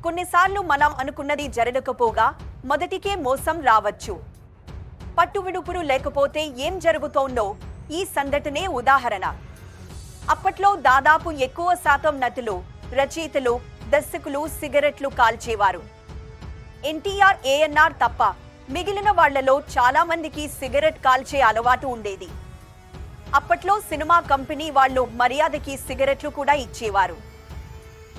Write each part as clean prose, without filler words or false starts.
కొన్నిసార్లు మనం అనుకున్నది జరగకపోగా మొదటికే మోసం రావచ్చు. పట్టువిడుపులు లేకపోతే ఏం జరుగుతోందో ఈ సంఘటనే ఉదాహరణ. అప్పట్లో దాదాపు ఎక్కువ శాతం నటులు, రచయితలు, దర్శకులు సిగరెట్లు కాల్చేవారు. ఎన్టీఆర్, ఏఎన్ఆర్ తప్ప మిగిలిన వాళ్లలో చాలా మందికి సిగరెట్ కాల్చే అలవాటు ఉండేది. అప్పట్లో సినిమా కంపెనీ వాళ్ళు మర్యాదకి సిగరెట్లు కూడా ఇచ్చేవారు.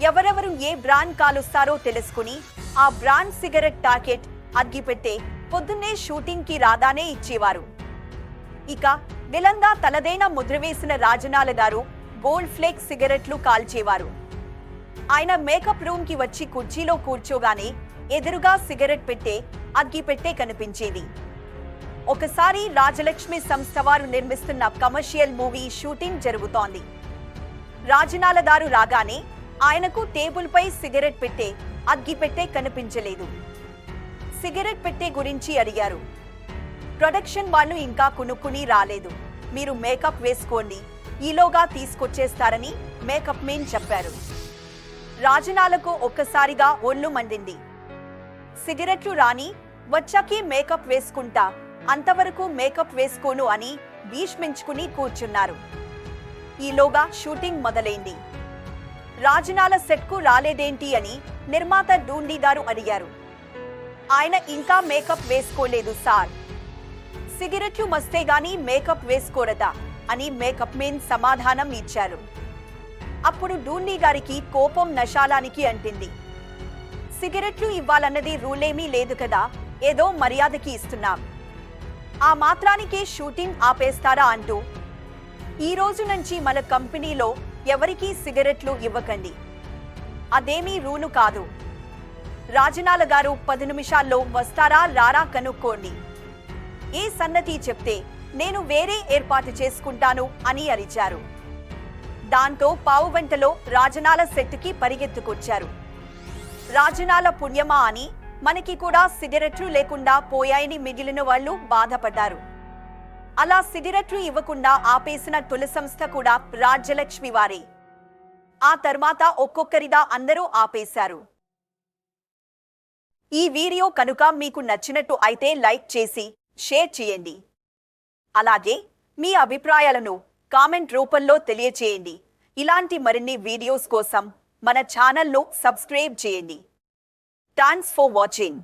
ఎవరెవరు ఏ బ్రాండ్ కాలుస్తారో తెలుసుకుని ఆ బ్రాండ్ సిగరెట్ ప్యాకెట్ అగ్గిపెట్టే పొద్దున్నే షూటింగ్ కి రాదానే ఇచ్చేవారు. ఇక విలంగా తలదైన ముద్రవేసిన రాజనాల గారు గోల్డ్ ఫ్లేక్ సిగరెట్లు కాల్చేవారు. ఆయన మేకప్ రూమ్ కి వచ్చి కుర్చీలో కూర్చోగానే ఎదురుగా సిగరెట్ పెట్టే అగ్గిపెట్టే కనిపించేది. ఒకసారి రాజలక్ష్మి సంస్థ వారు నిర్మిస్తున్న కమర్షియల్ మూవీ షూటింగ్ జరుగుతోంది. రాజనాల గారు రాగానే ఆయనకు టేబుల్ పై సిగరెట్ పెట్టే అగ్గిపెట్టే కనిపించలేదు. సిగరెట్ పెట్టే గురించి అడిగారు. ప్రొడక్షన్ వాళ్ళు ఇంకా కొనుక్కుని రాలేదు, మీరు మేకప్ వేసుకోండి, ఈలోగా తీసుకొచ్చేస్తారని మేకప్ మెన్ చెప్పారు. రాజనాలకు ఒక్కసారిగా ఒళ్ళు మండింది. సిగరెట్లు రాని వచ్చాకే మేకప్ వేసుకుంటా, అంతవరకు మేకప్ వేసుకోను అని భీష్మించుకుని కూర్చున్నారు. ఈలోగా షూటింగ్ మొదలైంది. రాజనాల సెట్కు రాలేదేంటి అని నిర్మాత డూండి గారు అడిగారు. ఆయన ఇంకా మేకప్ వేసుకోలేదు సార్, సిగరెట్లు మస్తే గానీ మేకప్ వేసుకోరదా అని మేకప్ మెన్ సమాధానం ఇచ్చారు. అప్పుడు డూండి గారికి కోపం నశాలానికి అంటింది. సిగరెట్లు ఇవ్వాలన్నది రూలేమీ లేదు కదా, ఏదో మర్యాదకి ఇస్తున్నాం, ఆ మాత్రానికే షూటింగ్ ఆపేస్తారా అంటూ ఈ రోజు నుంచి మన కంపెనీలో ఎవరికీ సిగరెట్లు ఇవ్వకండి, అదేమీ రూలు కాదు. రాజనాల గారు 10 నిమిషాల్లో వస్తారా రారా కనుక్కోండి, ఏ సంగతి చెప్తే నేను వేరే ఏర్పాటు చేసుకుంటాను అని అరిచారు. దాంతో పావుగంటలో రాజనాల సెట్కి పరిగెత్తుకొచ్చారు. రాజనాల పుణ్యమా అని మనకి కూడా సిగరెట్లు లేకుండా పోయాయని మిగిలిన వాళ్ళు బాధపడ్డారు. అలా సిగరెట్లు ఇవ్వకుండా ఆపేసిన తొలి సంస్థ కూడా రాజ్యలక్ష్మి వారే. ఆ తర్వాత ఒక్కొక్కరిగా అందరూ ఆపేశారు. ఈ వీడియో కనుక మీకు నచ్చినట్టు అయితే లైక్ చేసి షేర్ చేయండి. అలాగే మీ అభిప్రాయాలను కామెంట్ రూపంలో తెలియచేయండి. ఇలాంటి మరిన్ని వీడియోస్ కోసం మన ఛానల్ను సబ్స్క్రైబ్ చేయండి. Thanks for watching.